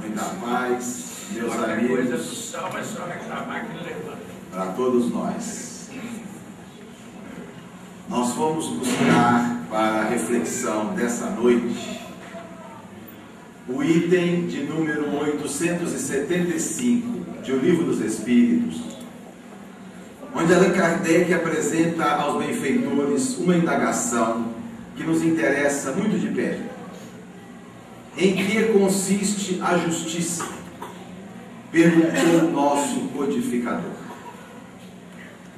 Muita paz, meus amigos, para todos nós. Nós vamos buscar para a reflexão dessa noite o item de número 875 de O Livro dos Espíritos, onde Allan Kardec apresenta aos benfeitores uma indagação que nos interessa muito de perto. Em que consiste a justiça? Perguntou o nosso codificador.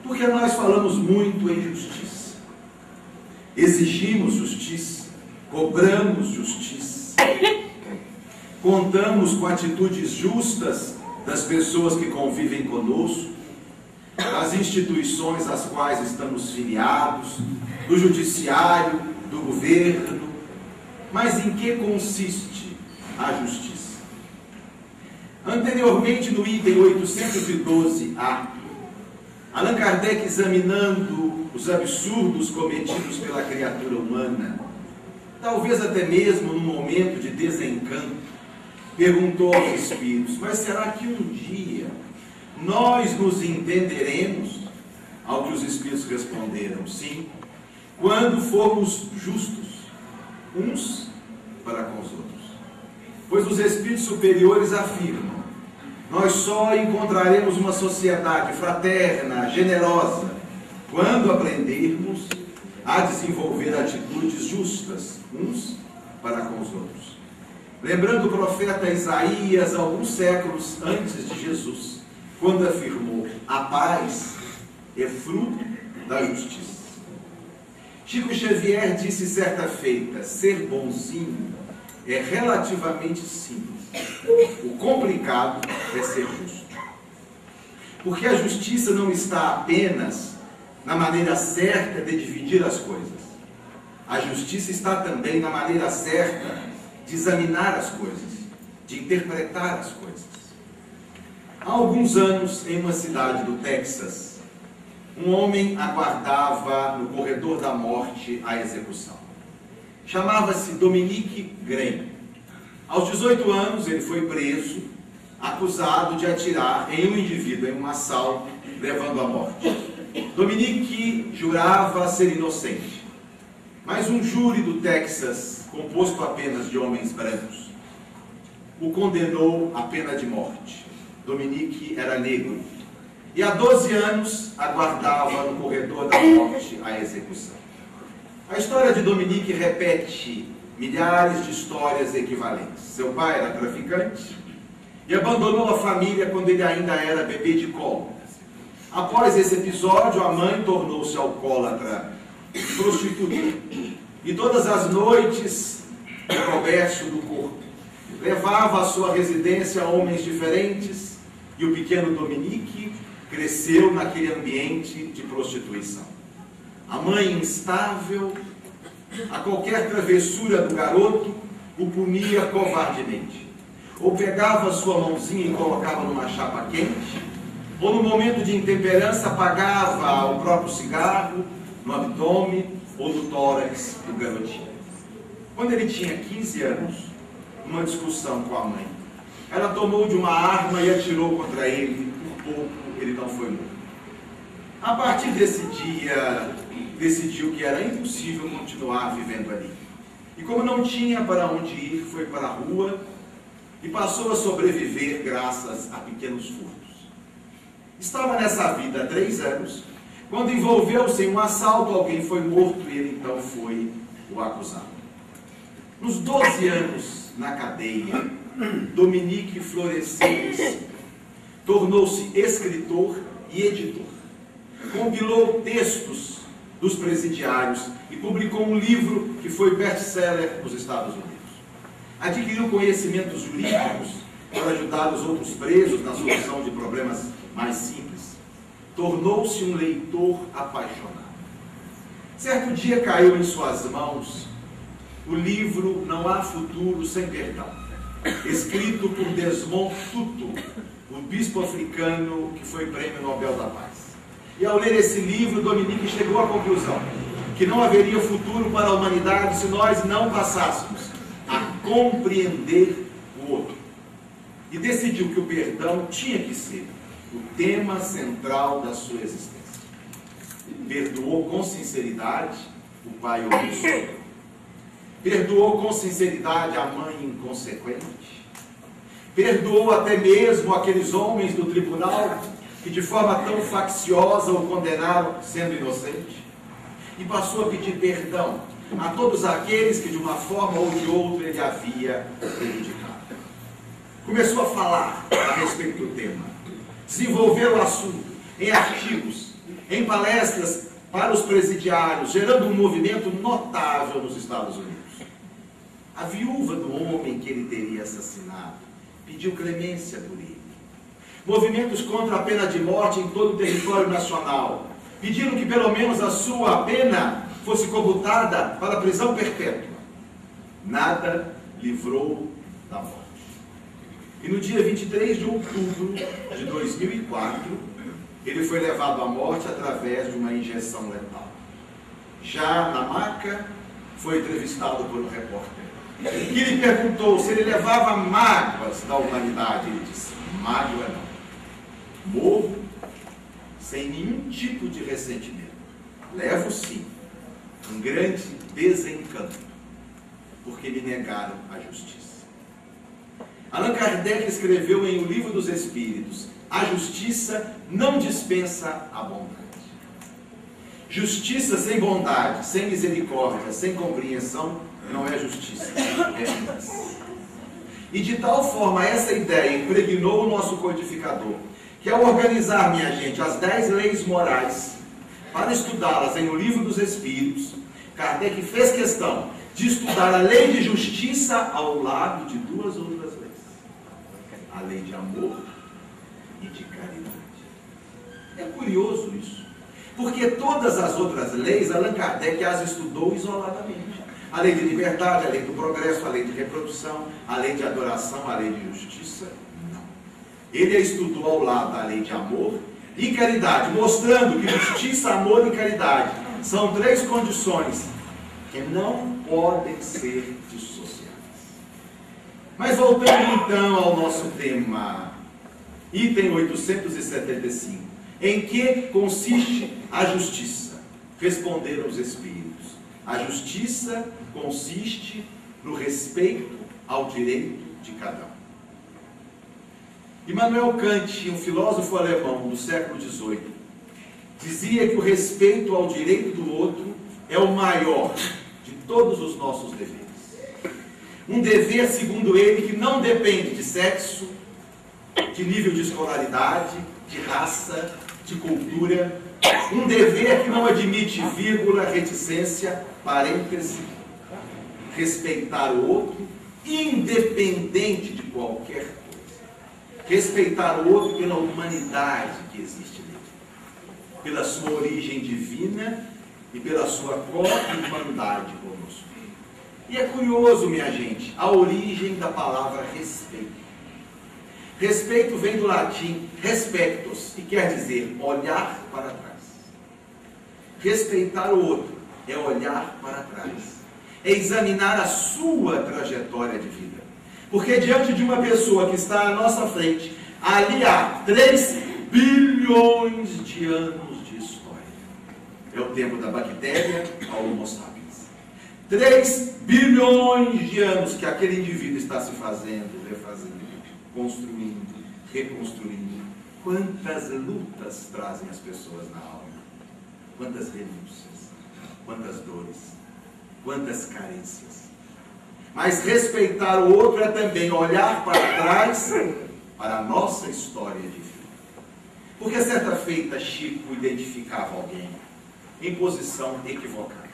Porque nós falamos muito em justiça. Exigimos justiça, cobramos justiça, contamos com atitudes justas das pessoas que convivem conosco, das instituições às quais estamos filiados, do judiciário, do governo. Mas em que consiste a justiça? Anteriormente, no item 812A, Allan Kardec, examinando os absurdos cometidos pela criatura humana, talvez até mesmo num momento de desencanto, perguntou aos espíritos: mas será que um dia nós nos entenderemos? Ao que os espíritos responderam: sim, quando formos justos uns para com os outros. Pois os espíritos superiores afirmam: nós só encontraremos uma sociedade fraterna, generosa, quando aprendermos a desenvolver atitudes justas uns para com os outros. Lembrando o profeta Isaías, alguns séculos antes de Jesus, quando afirmou: a paz é fruto da justiça. Chico Xavier disse certa feita: ser bonzinho é relativamente simples. O complicado é ser justo. Porque a justiça não está apenas na maneira certa de dividir as coisas. A justiça está também na maneira certa de examinar as coisas, de interpretar as coisas. Há alguns anos, em uma cidade do Texas, um homem aguardava no corredor da morte a execução. Chamava-se Dominique Grain. Aos 18 anos, ele foi preso, acusado de atirar em um indivíduo em um assalto, levando à morte. Dominique jurava ser inocente, mas um júri do Texas, composto apenas de homens brancos, o condenou à pena de morte. Dominique era negro e há 12 anos aguardava no corredor da morte a execução. A história de Dominique repete milhares de histórias equivalentes. Seu pai era traficante e abandonou a família quando ele ainda era bebê de colo. Após esse episódio, a mãe tornou-se alcoólatra, prostituta, e todas as noites, no comércio do corpo, levava à sua residência homens diferentes, e o pequeno Dominique cresceu naquele ambiente de prostituição. A mãe, instável, a qualquer travessura do garoto, o punia covardemente. Ou pegava sua mãozinha e colocava numa chapa quente, ou no momento de intemperança apagava o próprio cigarro no abdômen ou no tórax do garotinho. Quando ele tinha 15 anos, numa discussão com a mãe, ela tomou de uma arma e atirou contra ele. Por pouco ele não foi morto. A partir desse dia, decidiu que era impossível continuar vivendo ali. E como não tinha para onde ir, foi para a rua e passou a sobreviver graças a pequenos furtos. Estava nessa vida há 3 anos, quando envolveu-se em um assalto, alguém foi morto e ele então foi o acusado. Nos 12 anos na cadeia, Dominique floresceu em si. Tornou-se escritor e editor. Compilou textos dos presidiários e publicou um livro que foi best-seller nos Estados Unidos. Adquiriu conhecimentos jurídicos para ajudar os outros presos na solução de problemas mais simples. Tornou-se um leitor apaixonado. Certo dia caiu em suas mãos o livro Não Há Futuro Sem Perdão, escrito por Desmond Tutu, um bispo africano que foi prêmio Nobel da Paz. E ao ler esse livro, Dominique chegou à conclusão que não haveria futuro para a humanidade se nós não passássemos a compreender o outro. e decidiu que o perdão tinha que ser o tema central da sua existência. Perdoou com sinceridade o pai omissor. Perdoou com sinceridade a mãe inconsequente. Perdoou até mesmo aqueles homens do tribunal que de forma tão facciosa o condenaram sendo inocente. E passou a pedir perdão a todos aqueles que de uma forma ou de outra ele havia prejudicado. Começou a falar a respeito do tema. Desenvolveu o assunto em artigos, em palestras para os presidiários, gerando um movimento notável nos Estados Unidos. A viúva do homem que ele teria assassinado pediu clemência por ele. Movimentos contra a pena de morte em todo o território nacional pediram que pelo menos a sua pena fosse commutada para a prisão perpétua. Nada livrou da morte. E no dia 23 de outubro de 2004, ele foi levado à morte através de uma injeção letal. Já na maca, foi entrevistado por um repórter, que lhe perguntou se ele levava mágoas da humanidade. Ele disse: mágoa não. Morro sem nenhum tipo de ressentimento. Levo sim um grande desencanto, porque me negaram a justiça. Allan Kardec escreveu em O Livro dos Espíritos: a justiça não dispensa a bondade. Justiça sem bondade, sem misericórdia, sem compreensão, não é justiça, é vingança. E de tal forma essa ideia impregnou o nosso codificador, que ao organizar, minha gente, as 10 leis morais, para estudá-las em O Livro dos Espíritos, Kardec fez questão de estudar a lei de justiça ao lado de 2 outras leis: a lei de amor e de caridade. É curioso isso, porque todas as outras leis, Allan Kardec as estudou isoladamente. A lei de liberdade, a lei do progresso, a lei de reprodução, a lei de adoração, a lei de justiça, não. Ele a estudou ao lado da lei de amor e caridade, mostrando que justiça, amor e caridade são 3 condições que não podem ser dissociadas. Mas voltando então ao nosso tema, item 875, em que consiste a justiça? Responderam os espíritos: a justiça consiste no respeito ao direito de cada um. Immanuel Kant, um filósofo alemão do século XVIII, dizia que o respeito ao direito do outro é o maior de todos os nossos deveres. Um dever, segundo ele, que não depende de sexo, de nível de escolaridade, de raça, de cultura. Um dever que não admite vírgula, reticência, parêntese. Respeitar o outro, independente de qualquer coisa. Respeitar o outro pela humanidade que existe nele, pela sua origem divina e pela sua co-irmandade conosco. E é curioso, minha gente, a origem da palavra respeito. Respeito vem do latim respectus, e quer dizer olhar para trás. Respeitar o outro é olhar para trás, é examinar a sua trajetória de vida. Porque diante de uma pessoa que está à nossa frente, ali há 3 bilhões de anos de história. É o tempo da bactéria ao Homo sapiens. 3 bilhões de anos que aquele indivíduo está se fazendo, refazendo, construindo, reconstruindo. Quantas lutas trazem as pessoas na alma? Quantas renúncias, quantas dores, quantas carências. Mas respeitar o outro é também olhar para trás, para a nossa história de vida. Porque certa feita Chico identificava alguém em posição equivocada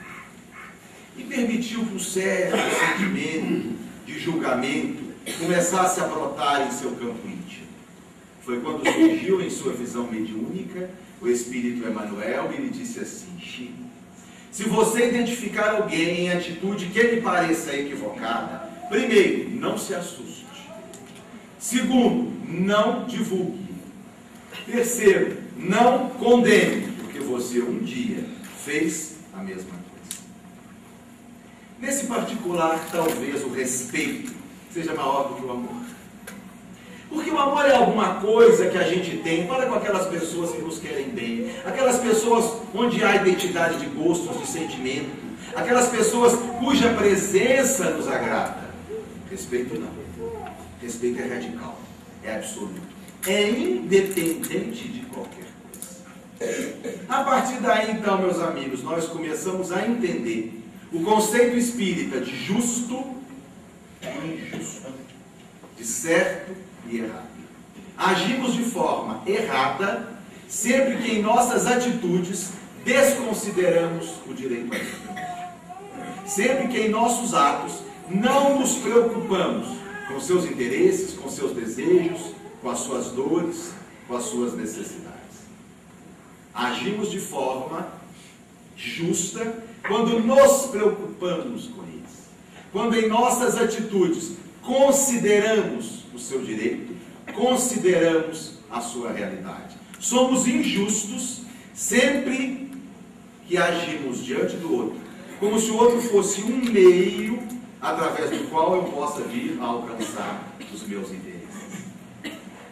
e permitiu que um certo sentimento de julgamento começasse a brotar em seu campo íntimo. Foi quando surgiu em sua visão mediúnica o Espírito Emmanuel e lhe disse assim: Chico, se você identificar alguém em atitude que lhe pareça equivocada, primeiro, não se assuste. Segundo, não divulgue. Terceiro, não condene, porque você um dia fez a mesma coisa. Nesse particular, talvez o respeito seja maior do que o amor. Porque o amor é alguma coisa que a gente tem para com aquelas pessoas que nos querem bem, aquelas pessoas onde há identidade de gostos, de sentimento, aquelas pessoas cuja presença nos agrada. Respeito não. Respeito é radical, é absoluto, é independente de qualquer coisa. A partir daí, então, meus amigos, nós começamos a entender o conceito espírita de justo e injusto, de certo e errado. Agimos de forma errada sempre que em nossas atitudes desconsideramos o direito à vida. Sempre que em nossos atos não nos preocupamos com seus interesses, com seus desejos, com as suas dores, com as suas necessidades. Agimos de forma justa quando nos preocupamos com eles. Quando em nossas atitudes consideramos o seu direito, consideramos a sua realidade. Somos injustos sempre que agimos diante do outro, como se o outro fosse um meio através do qual eu possa vir a alcançar os meus interesses.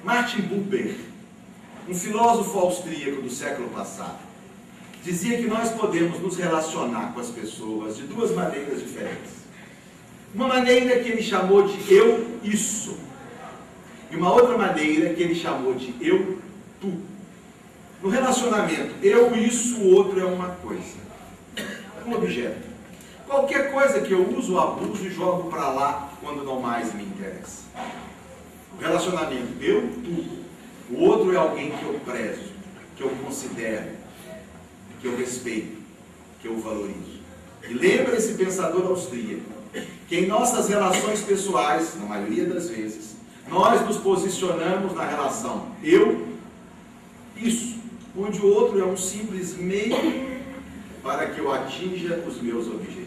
Martin Buber, um filósofo austríaco do século passado, dizia que nós podemos nos relacionar com as pessoas de duas maneiras diferentes. Uma maneira que ele chamou de eu, isso. E uma outra maneira que ele chamou de eu, tu. No relacionamento, eu, isso, o outro é uma coisa. É um objeto. Qualquer coisa que eu uso, abuso e jogo para lá quando não mais me interessa. O relacionamento, eu, tu. O outro é alguém que eu prezo, que eu considero, que eu respeito, que eu valorizo. E lembra esse pensador austríaco que em nossas relações pessoais, na maioria das vezes, nós nos posicionamos na relação eu, isso, onde o outro é um simples meio para que eu atinja os meus objetivos.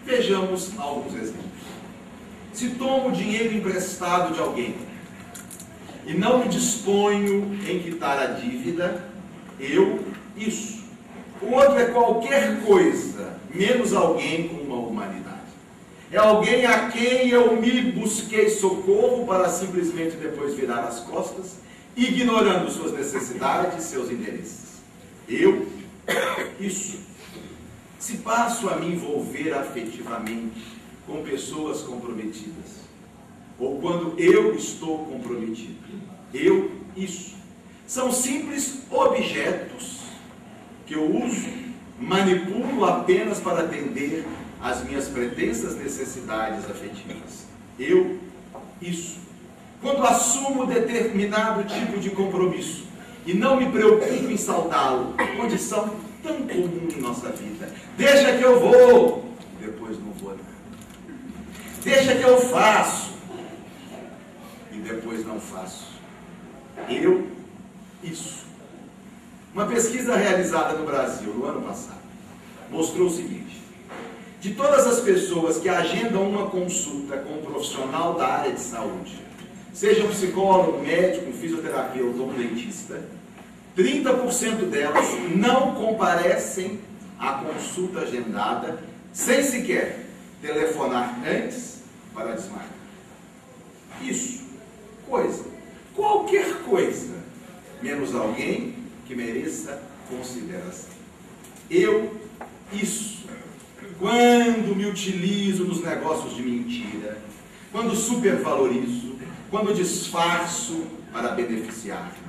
Vejamos alguns exemplos. Se tomo dinheiro emprestado de alguém e não me disponho em quitar a dívida, eu, isso. O outro é qualquer coisa, menos alguém com uma humanidade. É alguém a quem eu me busquei socorro para simplesmente depois virar as costas, ignorando suas necessidades e seus interesses. Eu, isso. Se passo a me envolver afetivamente com pessoas comprometidas, ou quando eu estou comprometido, eu, isso. São simples objetos que eu uso, manipulo apenas para atender às minhas pretensas necessidades afetivas. Eu, isso. Quando assumo determinado tipo de compromisso e não me preocupo em saudá-lo, condição tão comum em nossa vida. Deixa que eu vou, depois não vou não. Deixa que eu faço, e depois não faço. Eu, isso. Uma pesquisa realizada no Brasil no ano passado mostrou o seguinte: de todas as pessoas que agendam uma consulta com um profissional da área de saúde, seja um psicólogo, um médico, um fisioterapeuta ou um dentista, 30% delas não comparecem à consulta agendada sem sequer telefonar antes para desmarcar. Isso, coisa, qualquer coisa, menos alguém que mereça consideração. Eu, isso. Quando me utilizo nos negócios de mentira, quando supervalorizo, quando disfarço para beneficiar-me.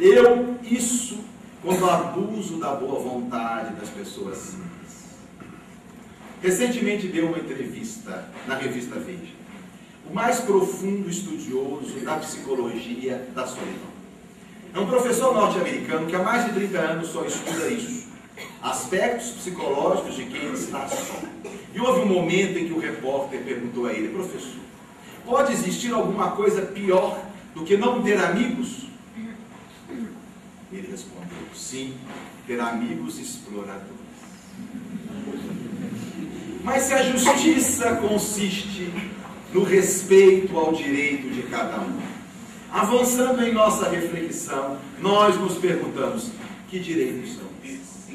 Eu, isso, quando abuso da boa vontade das pessoas simples. Recentemente deu uma entrevista na revista Veja, o mais profundo estudioso da psicologia da solidão. É um professor norte-americano que há mais de 30 anos só estuda isso, aspectos psicológicos de quem está só. E houve um momento em que o repórter perguntou a ele: professor, pode existir alguma coisa pior do que não ter amigos? Ele respondeu: sim, ter amigos exploradores. Mas se a justiça consiste no respeito ao direito de cada um, avançando em nossa reflexão, nós nos perguntamos: que direitos são esses?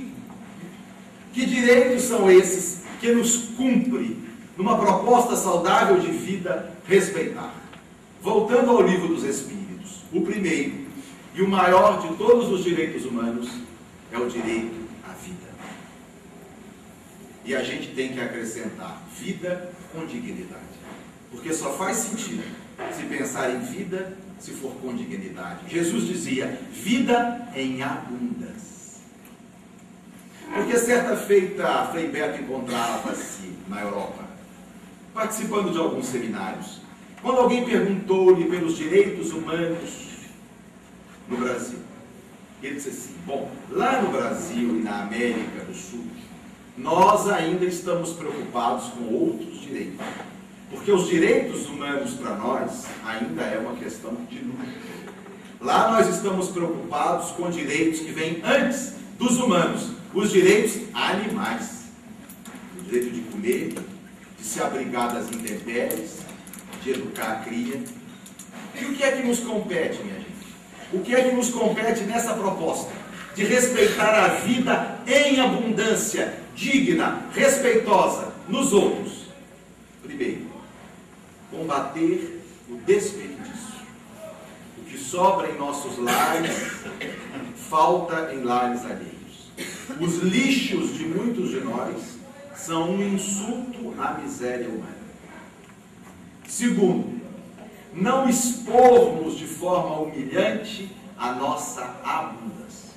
Que direitos são esses que nos cumpre, numa proposta saudável de vida, respeitar? Voltando ao livro dos Espíritos, o primeiro e o maior de todos os direitos humanos é o direito à vida. E a gente tem que acrescentar vida com dignidade. Porque só faz sentido se pensar em vida se for com dignidade. Jesus dizia, vida em abundância. Porque certa feita, Frei Beto encontrava-se na Europa, participando de alguns seminários, quando alguém perguntou-lhe pelos direitos humanos no Brasil. Ele disse assim, bom, lá no Brasil e na América do Sul, nós ainda estamos preocupados com outros direitos. Porque os direitos humanos para nós ainda é uma questão de luxo. Lá nós estamos preocupados com direitos que vêm antes dos humanos, os direitos animais. O direito de comer, de se abrigar das intempéries, de educar a cria. E o que é que nos compete, minha gente? O que é que nos compete nessa proposta? De respeitar a vida em abundância, digna, respeitosa nos outros. Primeiro, combater o desperdício. O que sobra em nossos lares, falta em lares alheios. Os lixos de muitos de nós são um insulto à miséria humana. Segundo, não expormos de forma humilhante a nossa abundância.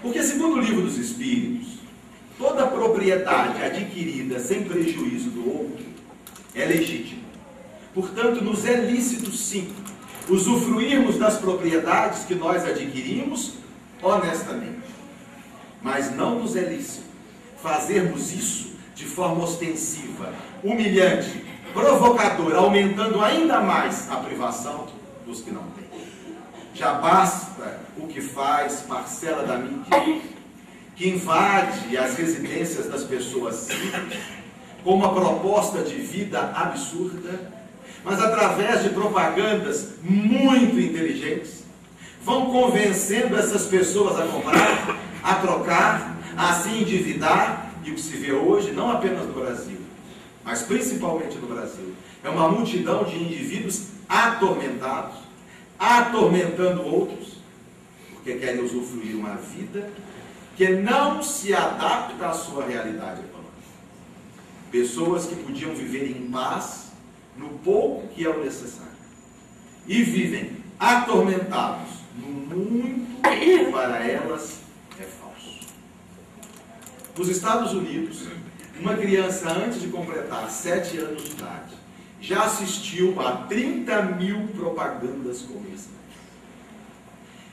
Porque, segundo o livro dos Espíritos, toda propriedade adquirida sem prejuízo do outro é legítima. Portanto, nos é lícito, sim, usufruirmos das propriedades que nós adquirimos honestamente. Mas não nos é lícito fazermos isso de forma ostensiva, humilhante, provocadora, aumentando ainda mais a privação dos que não têm. Já basta o que faz parcela da mídia, que invade as residências das pessoas simples com uma proposta de vida absurda, mas através de propagandas muito inteligentes, vão convencendo essas pessoas a comprar, a trocar, a se endividar, e o que se vê hoje, não apenas no Brasil, mas principalmente no Brasil, é uma multidão de indivíduos atormentados, atormentando outros, porque querem usufruir uma vida que não se adapta à sua realidade econômica. Pessoas que podiam viver em paz, no pouco que é o necessário, e vivem atormentados no muito que para elas é falso. Nos Estados Unidos, uma criança antes de completar 7 anos de idade já assistiu a 30 mil propagandas comerciais.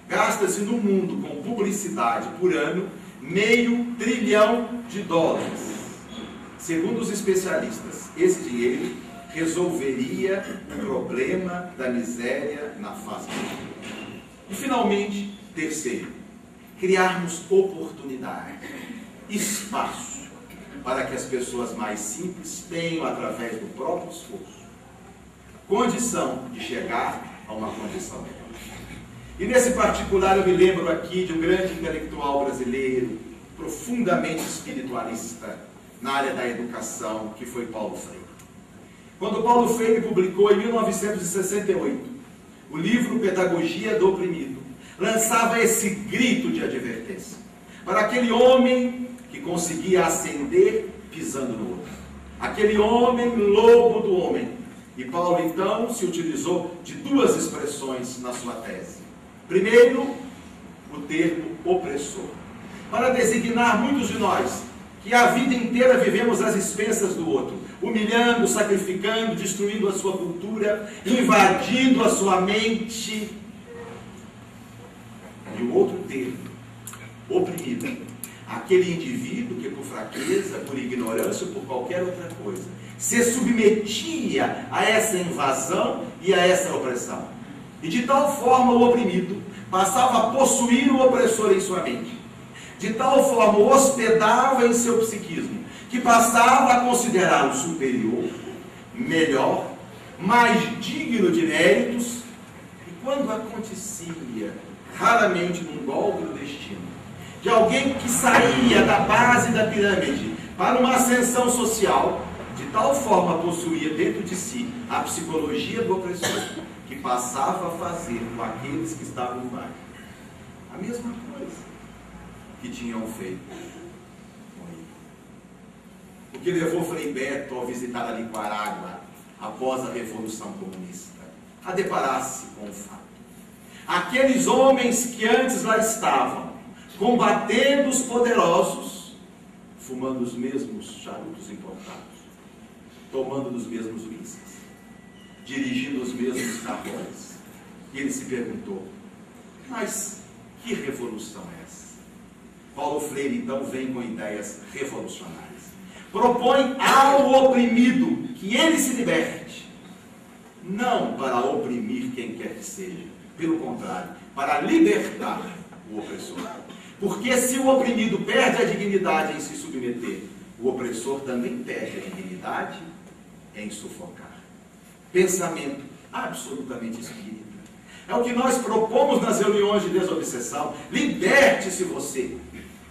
Gasta-se no mundo com publicidade por ano $500 bilhão. Segundo os especialistas, esse dinheiro resolveria o problema da miséria na face do mundo. E finalmente, terceiro, criarmos oportunidade, espaço, para que as pessoas mais simples tenham, através do próprio esforço, condição de chegar a uma condição melhor. E nesse particular eu me lembro aqui de um grande intelectual brasileiro, profundamente espiritualista na área da educação, que foi Paulo Freire. Quando Paulo Freire publicou em 1968 o livro Pedagogia do Oprimido, lançava esse grito de advertência para aquele homem que conseguia ascender pisando no outro, aquele homem lobo do homem. E Paulo então se utilizou de 2 expressões na sua tese. Primeiro, o termo opressor, para designar muitos de nós que a vida inteira vivemos às expensas do outro, humilhando, sacrificando, destruindo a sua cultura, invadindo a sua mente. E o outro termo, oprimido, aquele indivíduo que por fraqueza, por ignorância ou por qualquer outra coisa, se submetia a essa invasão e a essa opressão. E de tal forma o oprimido passava a possuir o opressor em sua mente. De tal forma o hospedava em seu psiquismo, que passava a considerá-lo superior, melhor, mais digno de méritos. E quando acontecia, raramente num golpe do destino, de alguém que saía da base da pirâmide para uma ascensão social, de tal forma possuía dentro de si a psicologia do opressor, que passava a fazer com aqueles que estavam embaixo a mesma coisa que tinham feito com ele. O que levou Frei Beto ao visitar a Nicarágua após a Revolução Comunista a deparar-se com o fato. Aqueles homens que antes lá estavam, combatendo os poderosos, fumando os mesmos charutos importados, tomando dos mesmos uísques, dirigindo os mesmos carros. E ele se perguntou: mas que revolução é essa? Paulo Freire então vem com ideias revolucionárias. Propõe ao oprimido que ele se liberte, não para oprimir quem quer que seja, pelo contrário, para libertar o opressor. Porque se o oprimido perde a dignidade em se submeter, o opressor também perde a dignidade em sufocar. Pensamento absolutamente espírita. É o que nós propomos nas reuniões de desobsessão. Liberte-se você,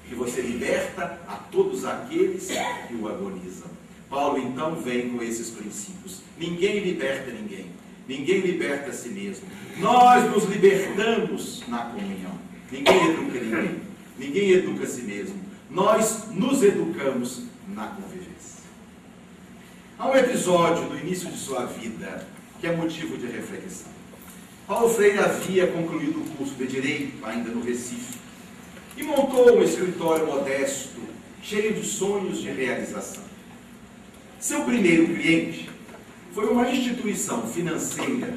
que você liberta a todos aqueles que o agonizam. Paulo então vem com esses princípios. Ninguém liberta ninguém. Ninguém liberta a si mesmo. Nós nos libertamos na comunhão. Ninguém educa ninguém. Ninguém educa a si mesmo. Nós nos educamos na convivência. Há um episódio do início de sua vida que é motivo de reflexão. Paulo Freire havia concluído o curso de Direito, ainda no Recife, e montou um escritório modesto, cheio de sonhos de realização. Seu primeiro cliente foi uma instituição financeira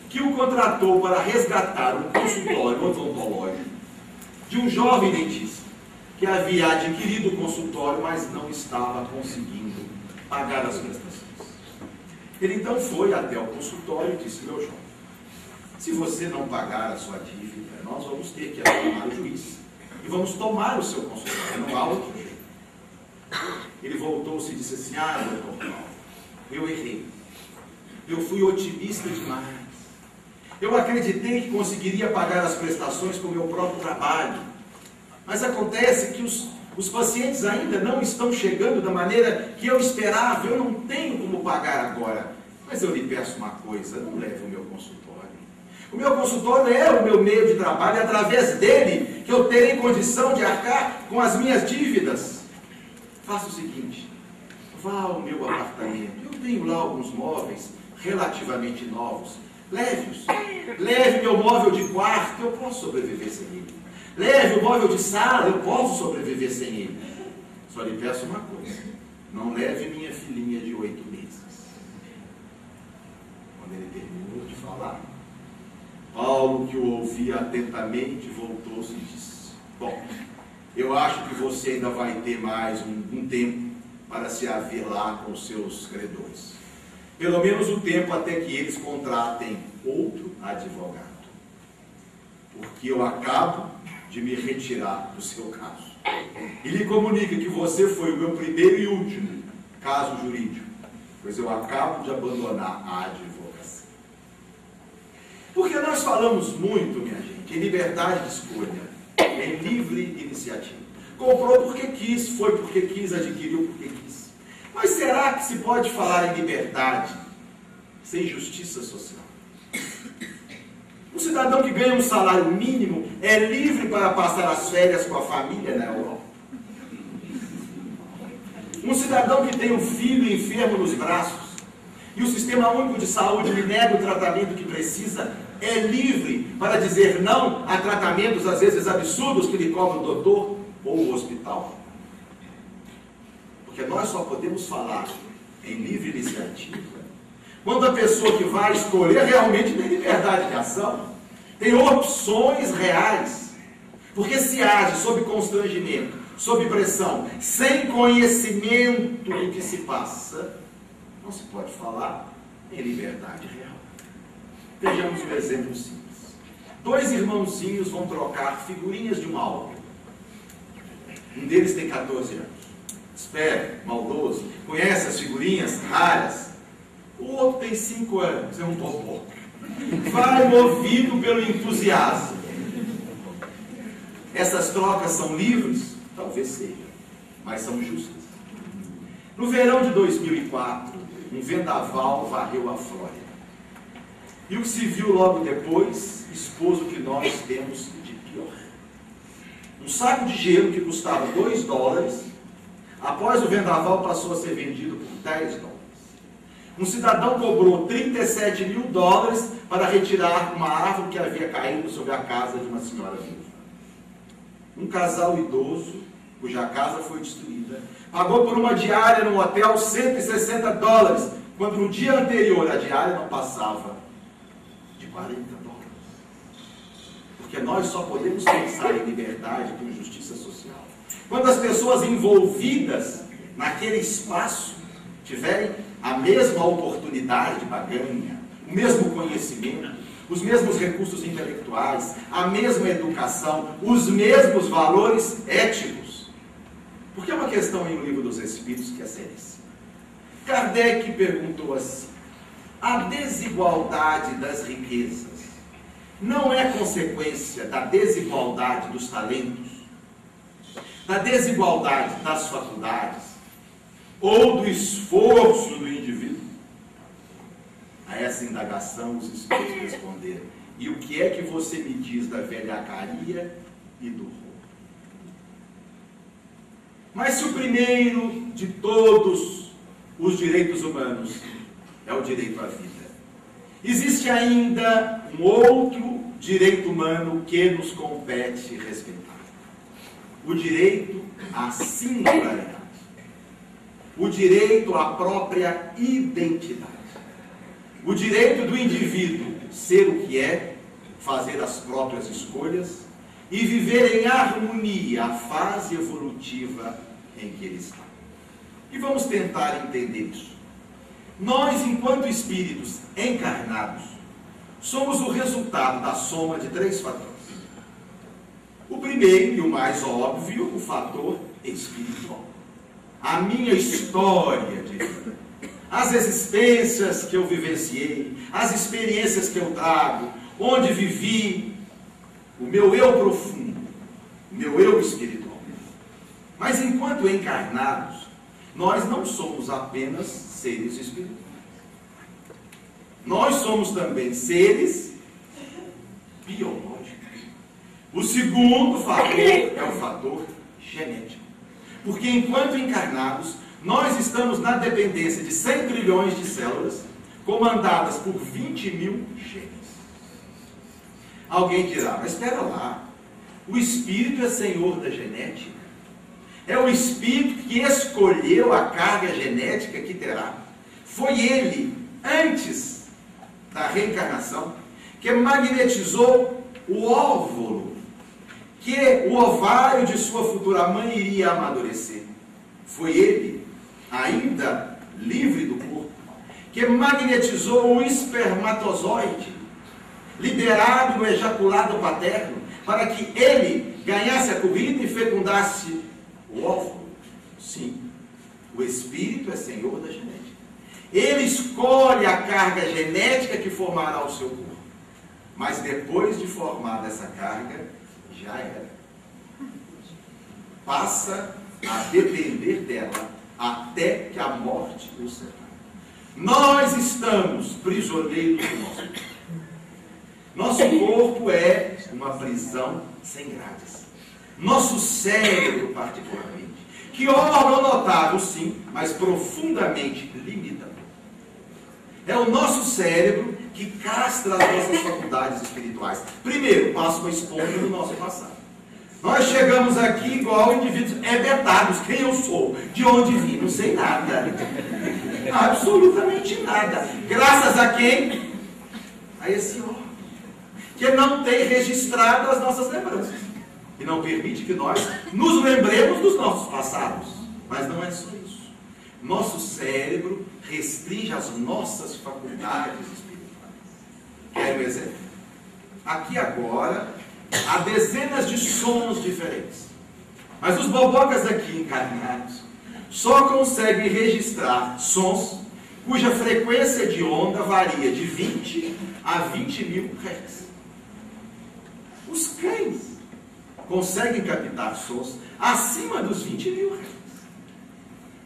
que o contratou para resgatar um consultório odontológico de um jovem dentista que havia adquirido o consultório, mas não estava conseguindo pagar as prestações. Ele então foi até o consultório e disse: meu jovem, se você não pagar a sua dívida, nós vamos ter que acionar o juiz e vamos tomar o seu consultório, não há outro jeito. Ele voltou-se e disse assim: doutor Paulo, eu errei. Eu fui otimista demais. Eu acreditei que conseguiria pagar as prestações com o meu próprio trabalho. Mas acontece que os pacientes ainda não estão chegando da maneira que eu esperava. Eu não tenho como pagar agora. Mas eu lhe peço uma coisa: não leve o meu consultório. O meu consultório é o meu meio de trabalho. É através dele que eu terei condição de arcar com as minhas dívidas. Faça o seguinte: vá ao meu apartamento. Eu tenho lá alguns móveis relativamente novos. Leve-os. Leve meu móvel de quarto, eu posso sobreviver sem ele. Leve o móvel de sala, eu posso sobreviver sem ele. Só lhe peço uma coisa: não leve minha filhinha de 8 meses. Quando ele terminou de falar, Paulo, que o ouvia atentamente, voltou-se e disse: bom, eu acho que você ainda vai ter mais um tempo para se haver lá com os seus credores. Pelo menos o tempo até que eles contratem outro advogado. Porque eu acabo de me retirar do seu caso. E lhe comunica que você foi o meu primeiro e último caso jurídico, pois eu acabo de abandonar a advocacia. Porque nós falamos muito, minha gente, em liberdade de escolha, em livre iniciativa. Comprou porque quis, foi porque quis, adquiriu porque quis. Mas será que se pode falar em liberdade sem justiça social? Um cidadão que ganha um salário mínimo é livre para passar as férias com a família na Europa. Um cidadão que tem um filho enfermo nos braços e o Sistema Único de Saúde lhe nega o tratamento que precisa, é livre para dizer não a tratamentos às vezes absurdos que lhe cobra o doutor ou o hospital. Porque nós só podemos falar em livre iniciativa quando a pessoa que vai escolher realmente tem liberdade de ação, tem opções reais. Porque se age sob constrangimento, sob pressão, sem conhecimento do que se passa, não se pode falar em liberdade real. Vejamos um exemplo simples. 2 irmãozinhos vão trocar figurinhas de um álbum. Um deles tem 14 anos. Espera, maldoso, conhece as figurinhas raras. O outro tem 5 anos, é um popó. Vai movido pelo entusiasmo. Essas trocas são livres? Talvez sejam, mas são justas. No verão de 2004, um vendaval varreu a Flórida. E o que se viu logo depois expôs o que nós temos de pior. Um saco de gelo que custava $2, após o vendaval passou a ser vendido por $10. Um cidadão cobrou $37 mil para retirar uma árvore que havia caído sobre a casa de uma senhora viúva. Um casal idoso, cuja casa foi destruída, pagou por uma diária no hotel $160, quando no dia anterior a diária não passava de $40. Porque nós só podemos pensar em liberdade por justiça social quando as pessoas envolvidas naquele espaço tiverem a mesma oportunidade de barganha, o mesmo conhecimento, os mesmos recursos intelectuais, a mesma educação, os mesmos valores éticos. Porque é uma questão em O Livro dos Espíritos que é seríssima. Kardec perguntou assim: a desigualdade das riquezas não é consequência da desigualdade dos talentos, da desigualdade das faculdades, ou do esforço do indivíduo? A essa indagação os espíritos responderam: e o que é que você me diz da velhacaria e do roubo? Mas se o primeiro de todos os direitos humanos é o direito à vida, existe ainda um outro direito humano que nos compete respeitar: o direito à singularidade, o direito à própria identidade, o direito do indivíduo ser o que é, fazer as próprias escolhas e viver em harmonia a fase evolutiva em que ele está. E vamos tentar entender isso. Nós, enquanto espíritos encarnados, somos o resultado da soma de 3 fatores. O primeiro e o mais óbvio, o fator espiritual. A minha história de vida, as existências que eu vivenciei, as experiências que eu trago, onde vivi, o meu eu profundo, o meu eu espiritual. Mas enquanto encarnados, nós não somos apenas seres espirituais. Nós somos também seres biológicos. O segundo fator é o fator genético. Porque enquanto encarnados, nós estamos na dependência de 100 trilhões de células, comandadas por 20 mil genes. Alguém dirá: mas espera lá, o espírito é senhor da genética? É o espírito que escolheu a carga genética que terá. Foi ele, antes da reencarnação, que magnetizou o óvulo, que o ovário de sua futura mãe iria amadurecer. Foi ele, ainda livre do corpo, que magnetizou o espermatozoide, liberado no ejaculado paterno, para que ele ganhasse a corrida e fecundasse o óvulo. Sim, o espírito é senhor da genética. Ele escolhe a carga genética que formará o seu corpo. Mas depois de formada essa carga, já era. Passa a depender dela até que a morte o separe. Nós estamos prisioneiros do nosso corpo. Nosso corpo é uma prisão sem grades. Nosso cérebro, particularmente, que órgão notável, sim, mas profundamente limitador. É o nosso cérebro que castra as nossas faculdades espirituais. Primeiro, passa uma esponja do nosso passado. Nós chegamos aqui igual indivíduos hebetados. Quem eu sou? De onde vim? Não sei nada. Absolutamente nada. Graças a quem? A esse órgão, que não tem registrado as nossas lembranças. E não permite que nós nos lembremos dos nossos passados. Mas não é só isso. Nosso cérebro restringe as nossas faculdades espirituais. Quer um exemplo? Aqui agora há dezenas de sons diferentes. Mas os bobocas aqui encarnados só conseguem registrar sons cuja frequência de onda varia de 20 a 20 mil Hz. Os cães conseguem captar sons acima dos 20 mil Hz.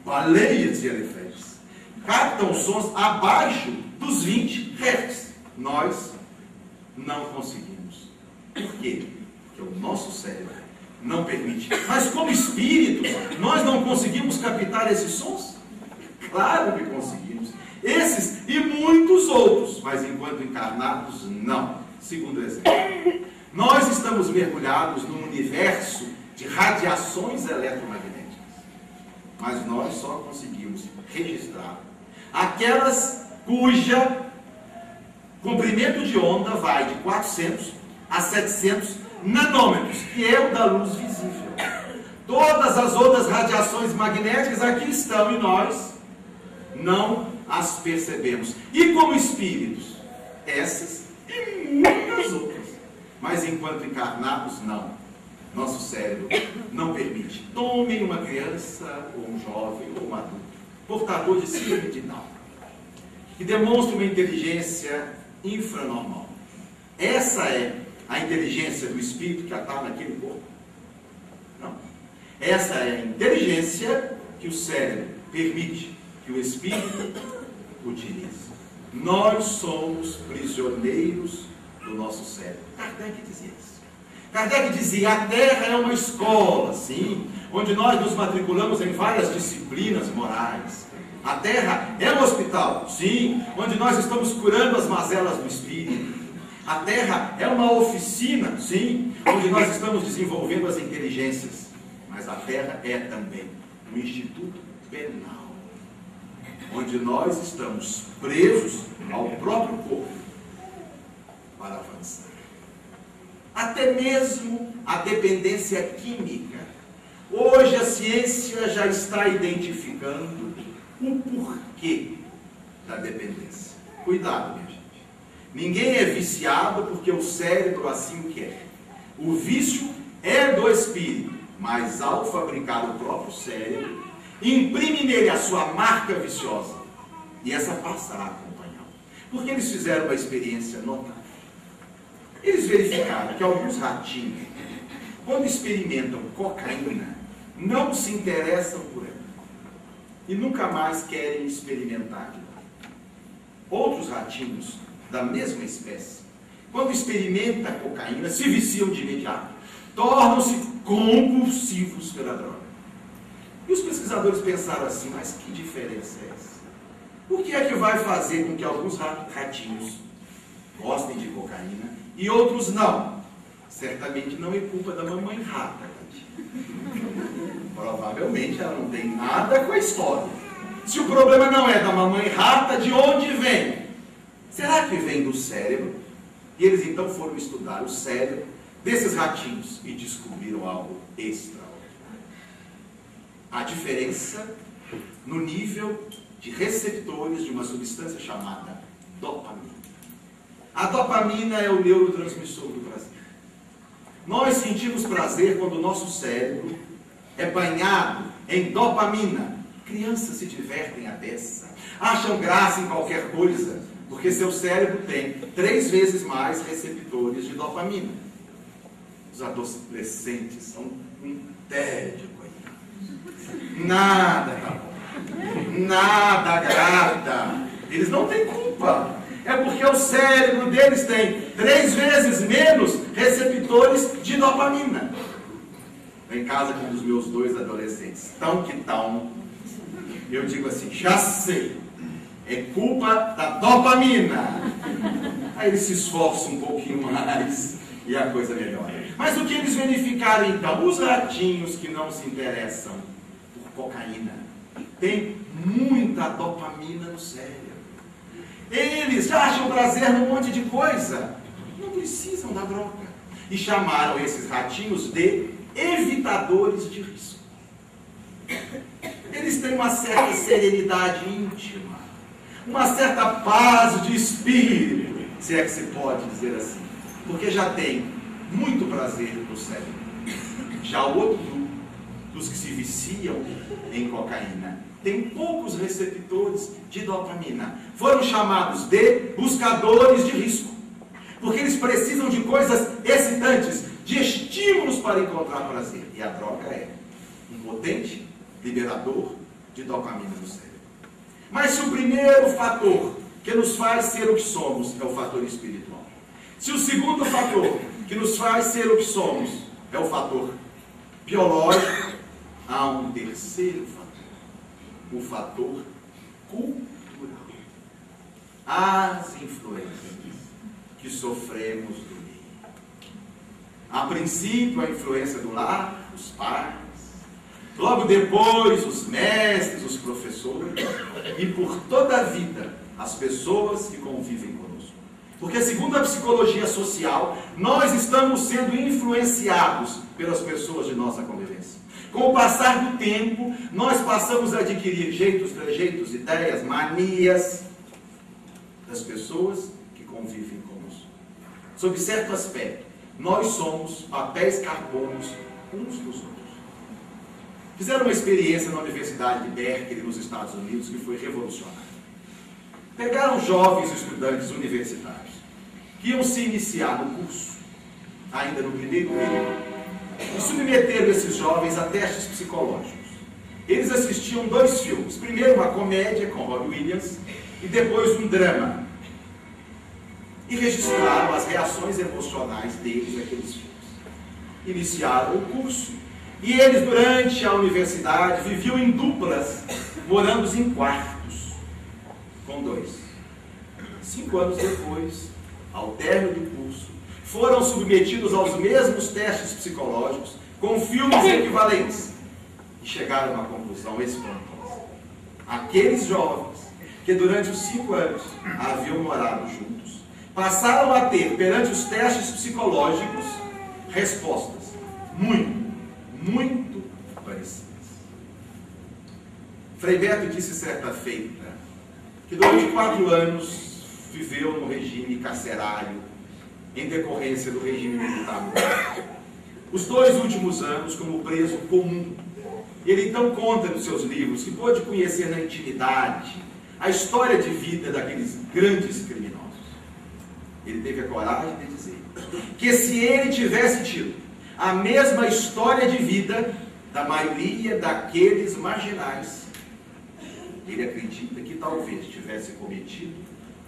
baleias de elefantes, captam sons abaixo dos 20 Hz. Nós não conseguimos. Por quê? Porque o nosso cérebro não permite. Mas como espíritos, nós não conseguimos captar esses sons? Claro que conseguimos. Esses e muitos outros, mas enquanto encarnados, não. Segundo exemplo, nós estamos mergulhados num universo de radiações eletromagnéticas, mas nós só conseguimos registrar aquelas cuja comprimento de onda vai de 400 a 700 nanômetros, que é o da luz visível. Todas as outras radiações magnéticas aqui estão e nós não as percebemos. E como espíritos, essas e muitas outras. Mas enquanto encarnados, não. Nosso cérebro não permite. Tomem uma criança, ou um jovem, ou um adulto, portador de síndrome de Down, que demonstra uma inteligência infranormal. Essa é a inteligência do espírito que está naquele corpo? Não. Essa é a inteligência que o cérebro permite que o espírito utilize. Nós somos prisioneiros do nosso cérebro. Kardec dizia isso. Kardec dizia: a Terra é uma escola, sim, onde nós nos matriculamos em várias disciplinas morais. A Terra é um hospital, sim, onde nós estamos curando as mazelas do espírito. A Terra é uma oficina, sim, onde nós estamos desenvolvendo as inteligências. Mas a Terra é também um instituto penal, onde nós estamos presos ao próprio corpo para avançar. Até mesmo a dependência química. Hoje a ciência já está identificando o porquê da dependência. Cuidado, minha gente. Ninguém é viciado porque o cérebro assim o quer. O vício é do espírito, mas ao fabricar o próprio cérebro, imprime nele a sua marca viciosa. E essa passará a acompanhá-lo. Porque eles fizeram uma experiência notável. Eles verificaram que alguns ratinhos, quando experimentam cocaína, não se interessam por ela. E nunca mais querem experimentar. Outros ratinhos da mesma espécie, quando experimentam a cocaína, se viciam de imediato. Tornam-se compulsivos pela droga. E os pesquisadores pensaram assim: mas que diferença é essa? O que é que vai fazer com que alguns ratinhos gostem de cocaína e outros não? Certamente não é culpa da mamãe rata, provavelmente ela não tem nada com a história. Se o problema não é da mamãe rata, de onde vem? Será que vem do cérebro? E eles então foram estudar o cérebro desses ratinhos e descobriram algo extraordinário. A diferença no nível de receptores de uma substância chamada dopamina. A dopamina é o neurotransmissor do prazer. Nós sentimos prazer quando o nosso cérebro é banhado em dopamina. Crianças se divertem à beça, acham graça em qualquer coisa, porque seu cérebro tem 3 vezes mais receptores de dopamina. Os adolescentes são um tédio, coitado. Nada tá bom. Nada agrada. Eles não têm culpa. É porque o cérebro deles tem 3 vezes menos receptores de dopamina. Em casa com um dos meus 2 adolescentes, tão que tão, eu digo assim: já sei, é culpa da dopamina. Aí eles se esforçam um pouquinho mais e a coisa melhora. Mas o que eles verificaram então? Os ratinhos que não se interessam por cocaína têm muita dopamina no cérebro. Eles já acham prazer num monte de coisa, não precisam da droga. E chamaram esses ratinhos de evitadores de risco. Eles têm uma certa serenidade íntima, uma certa paz de espírito, se é que se pode dizer assim, porque já tem muito prazer no cérebro. Já o outro grupo, dos que se viciam em cocaína, tem poucos receptores de dopamina. Foram chamados de buscadores de risco, porque eles precisam de coisas excitantes, de estímulos para encontrar prazer. E a droga é um potente liberador de dopamina no cérebro. Mas se o primeiro fator que nos faz ser o que somos é o fator espiritual, se o segundo fator que nos faz ser o que somos é o fator biológico, há um terceiro fator, o fator cultural. As influências que sofremos do meio. A princípio, a influência do lar, os pais. Logo depois, os mestres, os professores. E por toda a vida, as pessoas que convivem conosco. Porque, segundo a psicologia social, nós estamos sendo influenciados pelas pessoas de nossa convivência. Com o passar do tempo, nós passamos a adquirir jeitos, trejeitos, ideias, manias das pessoas que convivem conosco. Sob certo aspecto, nós somos papéis carbonos uns dos outros. Fizeram uma experiência na Universidade de Berkeley, nos Estados Unidos, que foi revolucionária. Pegaram jovens estudantes universitários que iam se iniciar no curso, ainda no primeiro período, e submeteram esses jovens a testes psicológicos. Eles assistiam 2 filmes. Primeiro uma comédia com Robin Williams e depois um drama. E registraram as reações emocionais deles àqueles filmes. Iniciaram o curso. E eles, durante a universidade, viviam em duplas, morando em quartos, com 2. 5 anos depois, ao término do curso, foram submetidos aos mesmos testes psicológicos, com filmes equivalentes, e chegaram a uma conclusão espantosa. Aqueles jovens, que durante os 5 anos haviam morado juntos, passaram a ter, perante os testes psicológicos, respostas muito parecidas. Frei Beto disse certa feita que durante 4 anos viveu no regime carcerário em decorrência do regime militar. Os 2 últimos anos como preso comum. Ele então conta nos seus livros que pôde conhecer na intimidade a história de vida daqueles grandes criminosos. Ele teve a coragem de dizer que se ele tivesse tido a mesma história de vida da maioria daqueles marginais, ele acredita que talvez tivesse cometido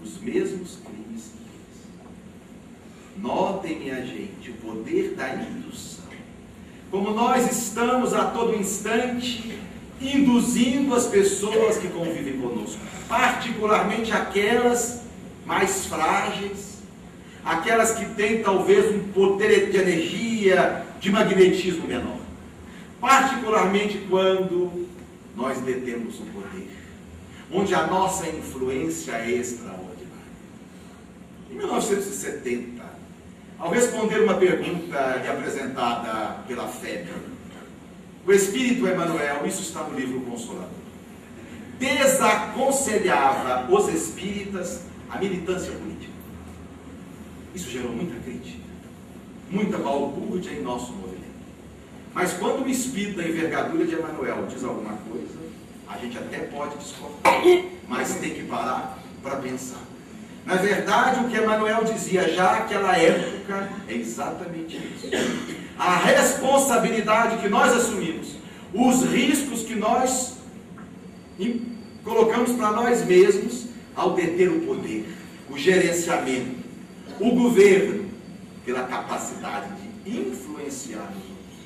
os mesmos crimes que eles. Notem, minha gente, o poder da indução. Como nós estamos a todo instante induzindo as pessoas que convivem conosco, particularmente aquelas mais frágeis, aquelas que têm talvez um poder de energia, de magnetismo menor. Particularmente quando nós detemos o poder, onde a nossa influência é extraordinária. Em 1970, ao responder uma pergunta apresentada pela FEB, o Espírito Emmanuel, isso está no livro Consolador, desaconselhava os espíritas a militância política. Isso gerou muita crítica, muita balbúrdia em nosso movimento. Mas quando o espírito da envergadura de Emmanuel diz alguma coisa, a gente até pode discordar, mas tem que parar para pensar. Na verdade, o que Emmanuel dizia já naquela época é exatamente isso. A responsabilidade que nós assumimos, os riscos que nós colocamos para nós mesmos ao deter o poder, o gerenciamento, o governo, pela capacidade de influenciar os outros.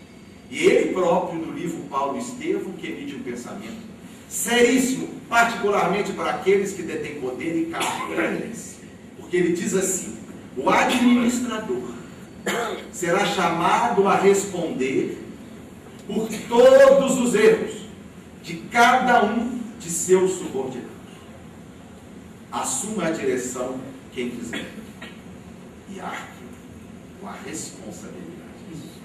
E ele próprio, no livro Paulo Estevão, que emite um pensamento seríssimo, particularmente para aqueles que detêm poder e cargo de excelência. Porque ele diz assim: o administrador será chamado a responder por todos os erros de cada um de seus subordinados. Assuma a direção quem quiser e arque com a responsabilidade disso.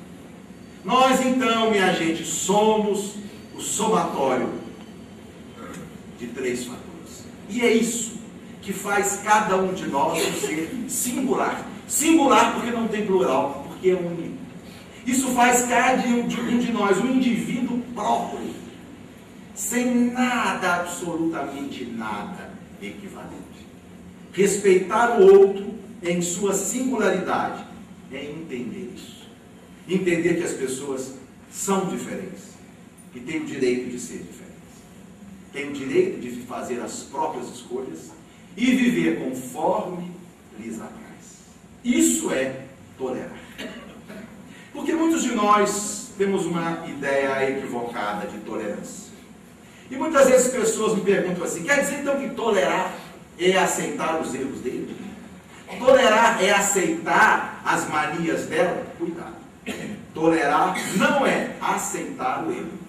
Nós então, minha gente, somos o somatório de 3 fatores. E é isso que faz cada um de nós ser singular. Singular porque não tem plural, porque é único. Isso faz cada um de nós um indivíduo próprio, sem nada, absolutamente nada equivalente. Respeitar o outro em sua singularidade é entender isso. Entender que as pessoas são diferentes e têm o direito de ser diferentes. têm o direito de fazer as próprias escolhas e viver conforme lhes apraz. Isso é tolerar. Porque muitos de nós temos uma ideia equivocada de tolerância. E muitas vezes pessoas me perguntam assim: quer dizer então que tolerar é aceitar os erros dele? Tolerar é aceitar as manias dela? Cuidado. Tolerar não é aceitar o erro.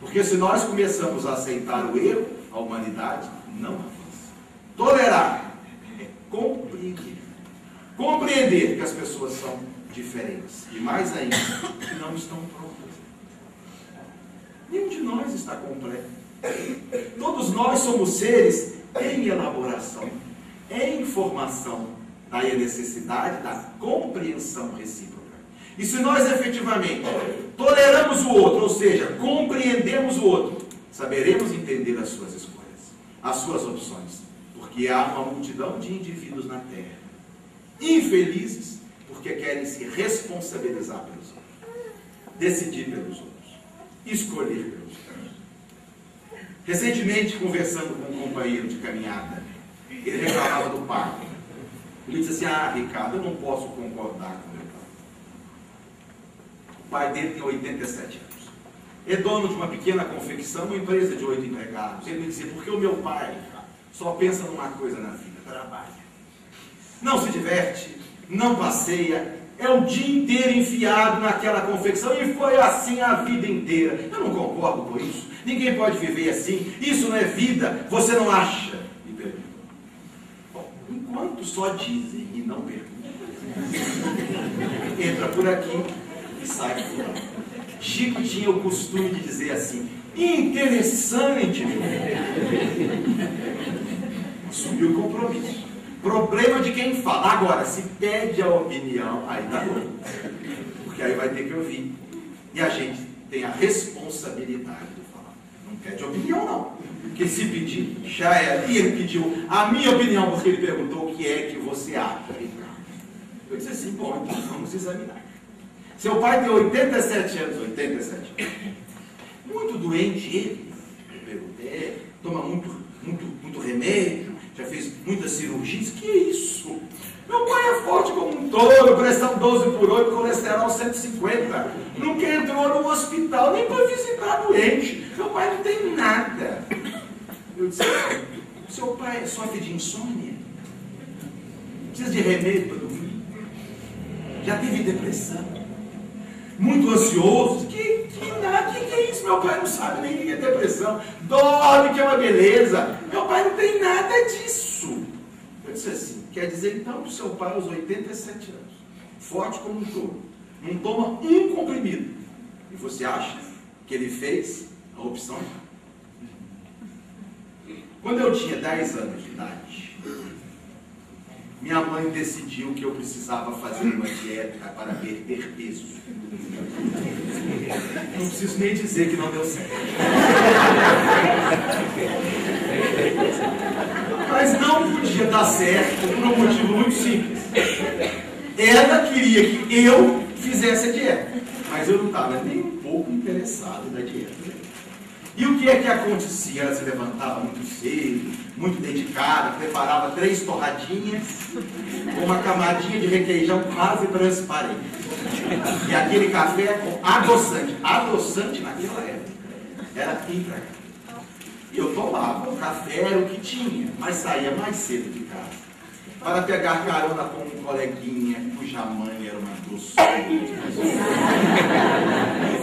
Porque se nós começamos a aceitar o erro, a humanidade não avança. Tolerar é compreender. Compreender que as pessoas são diferentes. E mais ainda, que não estão prontas. Nenhum de nós está completo. Todos nós somos seres em elaboração, em formação. Daí a necessidade da compreensão recíproca. E se nós efetivamente toleramos o outro, ou seja, compreendemos o outro, saberemos entender as suas escolhas, as suas opções. Porque há uma multidão de indivíduos na Terra, infelizes, porque querem se responsabilizar pelos outros, decidir pelos outros, escolher pelos outros. Recentemente, conversando com um companheiro de caminhada, ele reclamava do pai. Ele disse assim: Ricardo, eu não posso concordar com meu pai. O pai dele tem 87 anos. É dono de uma pequena confecção, uma empresa de 8 empregados. Ele me dizia: porque o meu pai só pensa numa coisa na vida, trabalha. Não se diverte, não passeia, é o dia inteiro enfiado naquela confecção e foi assim a vida inteira. Eu não concordo com isso. Ninguém pode viver assim. Isso não é vida, você não acha? Me pergunta. Bom, enquanto só dizem e não perguntam, entra por aqui e sai por lá. Chico tinha o costume de dizer assim: interessante, meu filho. Assumiu o compromisso. Problema de quem fala. Agora, se pede a opinião, aí tá bom. Porque aí vai ter que ouvir. E a gente tem a responsabilidade de falar. Não pede opinião, não. Porque se pedir, já era. E ele pediu a minha opinião, porque ele perguntou: o que é que você acha, Ricardo? Eu disse assim: bom, então vamos examinar. Seu pai tem 87 anos, 87. Muito doente ele. Eu perguntei: toma muito remédio, já fez muitas cirurgias. Que é isso? Meu pai é forte como um touro, pressão 12/8, colesterol 150. Nunca entrou no hospital nem para visitar doente. Meu pai não tem nada. Eu disse: seu pai sofre de insônia? Precisa de remédio para dormir? Já teve depressão? Muito ansioso? Que nada, que é isso? Meu pai não sabe nem o que é depressão. Dorme, que é uma beleza. Meu pai não tem nada disso. Eu disse assim: quer dizer então que o seu pai aos 87 anos, forte como um touro, não toma um comprimido, e você acha que ele fez a opção errada? Quando eu tinha 10 anos de idade, minha mãe decidiu que eu precisava fazer uma dieta para perder peso. Não preciso nem dizer que não deu certo. Mas não podia dar certo por um motivo muito simples. Ela queria que eu fizesse a dieta, mas eu não estava nem um pouco interessado na dieta. E o que é que acontecia? Ela se levantava muito cedo, muito dedicada, preparava 3 torradinhas com uma camadinha de requeijão quase transparente. E aquele café com adoçante. Adoçante naquela época era intragável. E eu tomava, o café era o que tinha, mas saía mais cedo de casa para pegar carona com um coleguinha cuja mãe era uma doçura.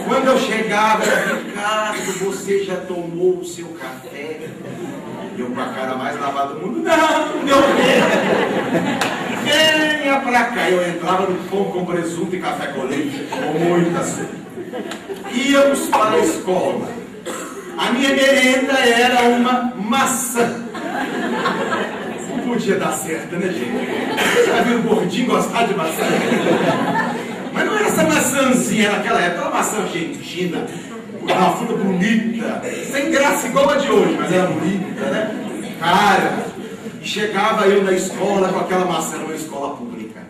Quando eu chegava, eu: Ricardo, você já tomou o seu café? Eu com a cara mais lavada do mundo: não, meu Deus, venha pra cá. Eu entrava no pão com presunto e café com leite, com muita açúcar. Íamos para a escola. A minha merenda era uma maçã. Não podia dar certo, né, gente? Você já viu o gordinho gostar de maçã? Mas não era essa maçãzinha naquela época, era uma maçã argentina, uma fruta bonita, sem graça igual a de hoje, mas era bonita, né? Cara, e chegava eu na escola com aquela maçã, numa escola pública.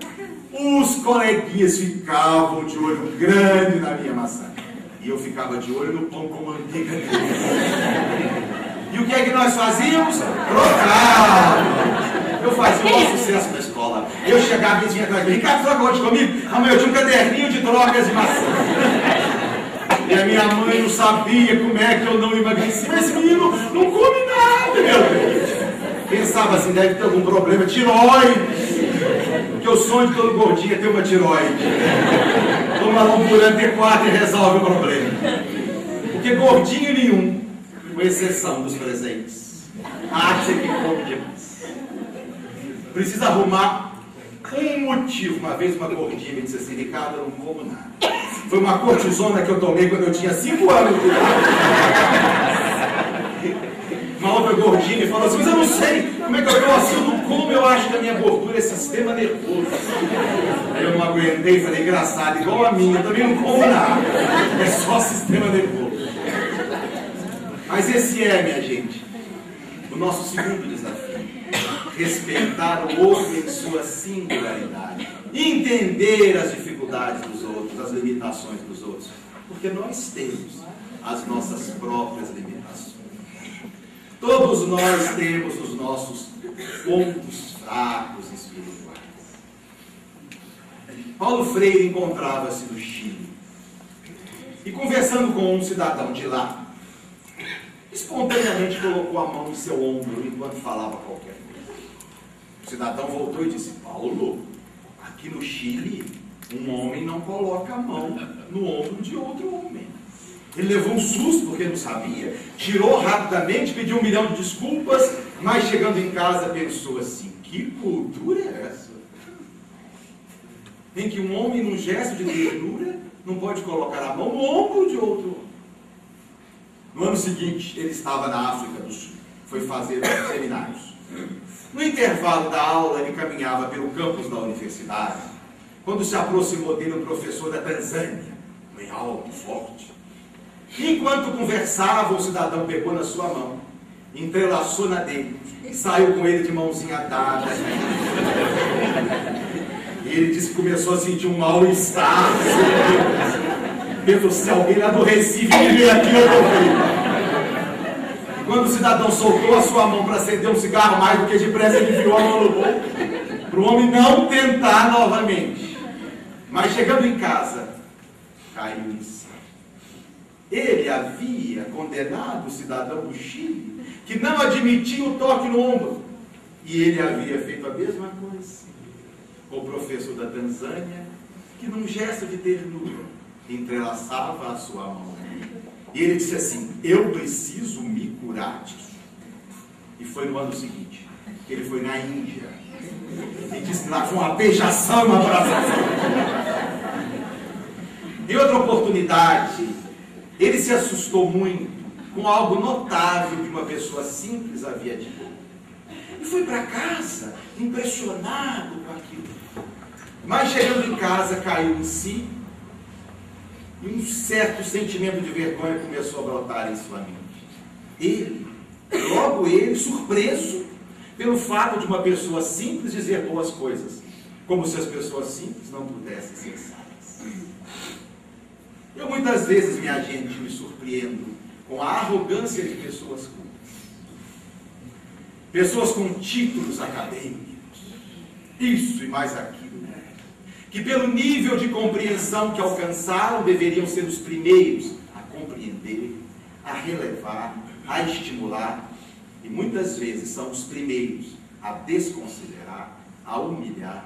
Os coleguinhas ficavam de olho grande na minha maçã. E eu ficava de olho no pão com manteiga. E o que é que nós fazíamos? Trocávamos. Eu fazia um bom sucesso na escola. Eu chegava e vinha atrás de mim, Ricardo, troca hoje comigo? Amanhã eu tinha um caderninho de trocas de maçã. E a minha mãe não sabia como é que eu não emagreci. Mas esse menino não come nada, meu Deus. Pensava assim, deve ter algum problema, tiroide. Porque o sonho de todo gordinho é ter uma tiroide. Toma Lomburan T4 e resolve o problema. Porque gordinho nenhum, com exceção dos presentes, acha que come demais. Precisa arrumar um motivo. Uma vez uma gordinha me disse assim, Ricardo, eu não como nada. Foi uma cortisona que eu tomei quando eu tinha 5 anos de idade. Uma outra gordinha me falou assim, mas eu não sei como é que eu tô assim, eu não como, eu acho que a minha gordura é sistema nervoso. Aí eu não aguentei e falei, engraçado, igual a minha, eu também não como nada. É só sistema nervoso. Mas esse é, minha gente, o nosso segundo desafio. Respeitar o outro em sua singularidade. Entender as dificuldades dos outros, as limitações dos outros. Porque nós temos as nossas próprias limitações. Todos nós temos os nossos pontos fracos espirituais. Paulo Freire encontrava-se no Chile. E conversando com um cidadão de lá, espontaneamente colocou a mão em seu ombro enquanto falava qualquer coisa. O cidadão voltou e disse, Paulo, aqui no Chile, um homem não coloca a mão no ombro de outro homem. Ele levou um susto porque não sabia, tirou rapidamente, pediu 1 milhão de desculpas, mas chegando em casa pensou assim, que cultura é essa? Em que um homem, num gesto de ternura, não pode colocar a mão no ombro de outro homem. No ano seguinte, ele estava na África do Sul, foi fazer os seminários. No intervalo da aula, ele caminhava pelo campus da universidade, quando se aproximou dele um professor da Tanzânia, bem alto, forte. Enquanto conversava, o cidadão pegou na sua mão, entrelaçou na dele, saiu com ele de mãozinha dada. E ele disse que começou a sentir um mal-estar. Pedro, se alguém lá do Recife vir aqui, eu tô vendo. Quando o cidadão soltou a sua mão para acender um cigarro, mais do que depressa ele virou a mão no bolso, para o homem não tentar novamente. Mas chegando em casa, caiu em si. Ele havia condenado o cidadão do Chile, que não admitia o toque no ombro. E ele havia feito a mesma coisa com o professor da Tanzânia, que num gesto de ternura, entrelaçava a sua mão. E ele disse assim, eu preciso me curar disso. E foi no ano seguinte, que ele foi na Índia. E disse que lá foi uma beijação e uma abraçação. Em outra oportunidade, ele se assustou muito com algo notável que uma pessoa simples havia dito. E foi para casa, impressionado com aquilo. Mas chegando em casa, caiu em si, e um certo sentimento de vergonha começou a brotar em sua mente. Logo ele, surpreso pelo fato de uma pessoa simples dizer boas coisas, como se as pessoas simples não pudessem ser sábias. Eu muitas vezes, minha gente, me surpreendo com a arrogância de pessoas cultas. Pessoas com títulos acadêmicos, isso e mais aquilo, que pelo nível de compreensão que alcançaram, deveriam ser os primeiros a compreender, a relevar, a estimular, e muitas vezes são os primeiros a desconsiderar, a humilhar.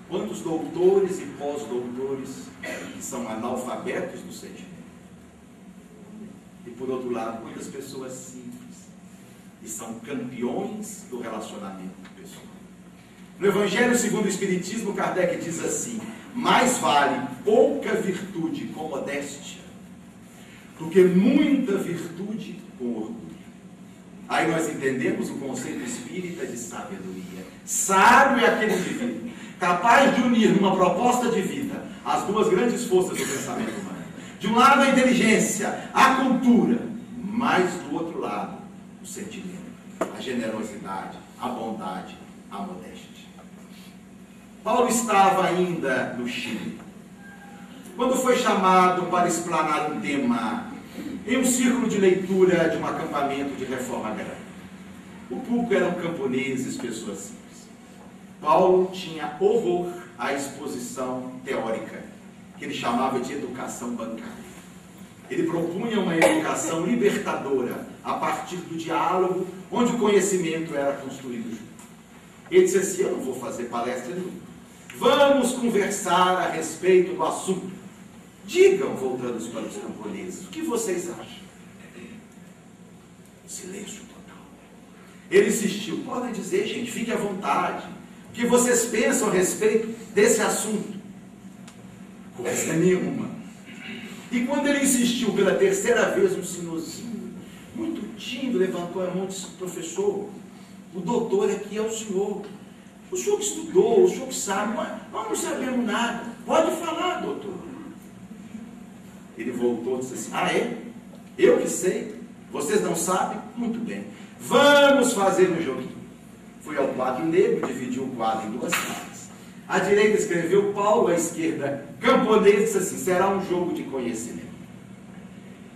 Quantos doutores e pós-doutores que são analfabetos do sentimento? E por outro lado, quantas pessoas simples e são campeões do relacionamento pessoal? No Evangelho segundo o Espiritismo, Kardec diz assim, mais vale pouca virtude com modéstia do que muita virtude com orgulho. Aí nós entendemos o conceito espírita de sabedoria. Sábio é aquele indivíduo capaz de unir numa proposta de vida as duas grandes forças do pensamento humano. De um lado a inteligência, a cultura, mas do outro lado o sentimento, a generosidade, a bondade, a modéstia. Paulo estava ainda no Chile, quando foi chamado para explanar um tema em um círculo de leitura de um acampamento de reforma agrária. O público eram camponeses, pessoas simples. Paulo tinha horror à exposição teórica, que ele chamava de educação bancária. Ele propunha uma educação libertadora a partir do diálogo, onde o conhecimento era construído junto. Ele disse assim: eu não vou fazer palestra nenhuma. Vamos conversar a respeito do assunto. Digam, voltando para os camponeses, o que vocês acham? Silêncio total. Ele insistiu: podem dizer, gente, fique à vontade. O que vocês pensam a respeito desse assunto? Coisa nenhuma. E quando ele insistiu pela terceira vez, um senhorzinho muito tímido levantou a mão e disse: professor, o doutor aqui é o senhor. O senhor que estudou, o senhor que sabe, nós não sabemos nada. Pode falar, doutor. Ele voltou e disse assim: ah, é? Eu que sei? Vocês não sabem? Muito bem. Vamos fazer um joguinho. Fui ao quadro negro, dividi o quadro em duas partes. À direita escreveu Paulo, à esquerda camponês, disse assim: será um jogo de conhecimento.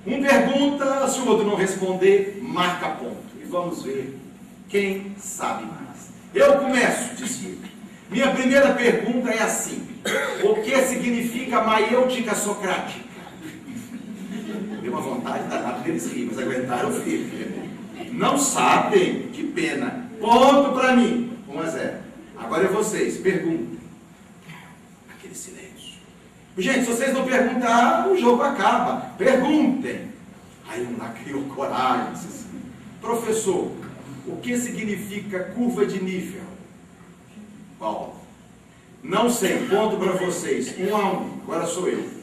Um pergunta, se o outro não responder, marca ponto. E vamos ver quem sabe mais. Eu começo, disse ele. Minha primeira pergunta é assim: o que significa maiêutica socrática? Deu uma vontade danada deles rir, mas aguentaram firme. Não sabem? Que pena. Ponto para mim. 1-0. Agora é vocês, perguntem. Aquele silêncio. Gente, se vocês não perguntar, o jogo acaba. Perguntem. Aí um lá criou coragem, disse assim: professor, o que significa curva de nível? Paulo: não sei, ponto para vocês. 1-1, agora sou eu.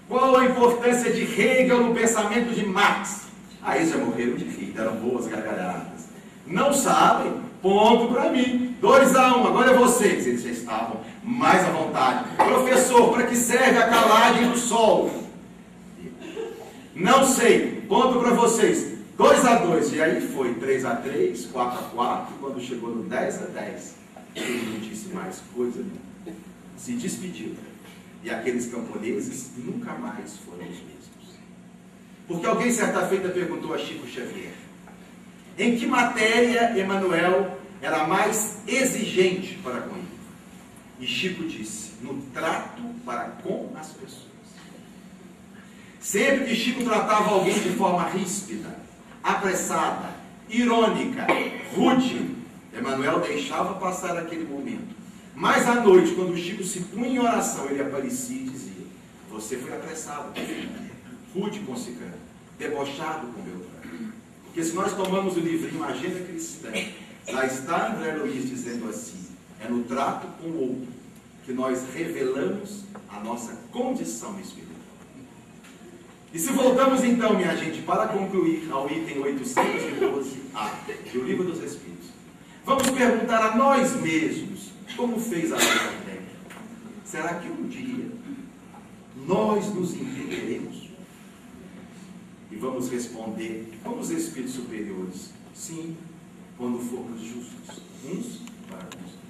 Qual a importância de Hegel no pensamento de Marx? Aí já morreram de rir, deram boas gargalhadas. Não sabem? Ponto para mim. 2-1, agora é vocês. Eles já estavam mais à vontade. Professor, para que serve a calagem do sol? Não sei, ponto para vocês. 2-2, e aí foi 3-3, 4-4, quando chegou no 10-10, ele não disse mais coisa nenhuma. Se despediu. E aqueles camponeses nunca mais foram os mesmos. Porque alguém certa feita perguntou a Chico Xavier: em que matéria Emmanuel era mais exigente para com ele? E Chico disse: no trato para com as pessoas. Sempre que Chico tratava alguém de forma ríspida, apressada, irônica, rude, Emmanuel deixava passar aquele momento. Mas à noite, quando o Chico se punha em oração, ele aparecia e dizia: você foi apressado, rude com Cicrano, debochado com Beltrano. Porque se nós tomamos o livrinho Agenda Cristã, lá está André Luiz dizendo assim: é no trato com o outro que nós revelamos a nossa condição espiritual. E se voltamos então, minha gente, para concluir ao item 812A do Livro dos Espíritos, vamos perguntar a nós mesmos, como fez a Allan Kardec: será que um dia nós nos entenderemos? E vamos responder, como os espíritos superiores: sim, quando formos justos uns para os outros.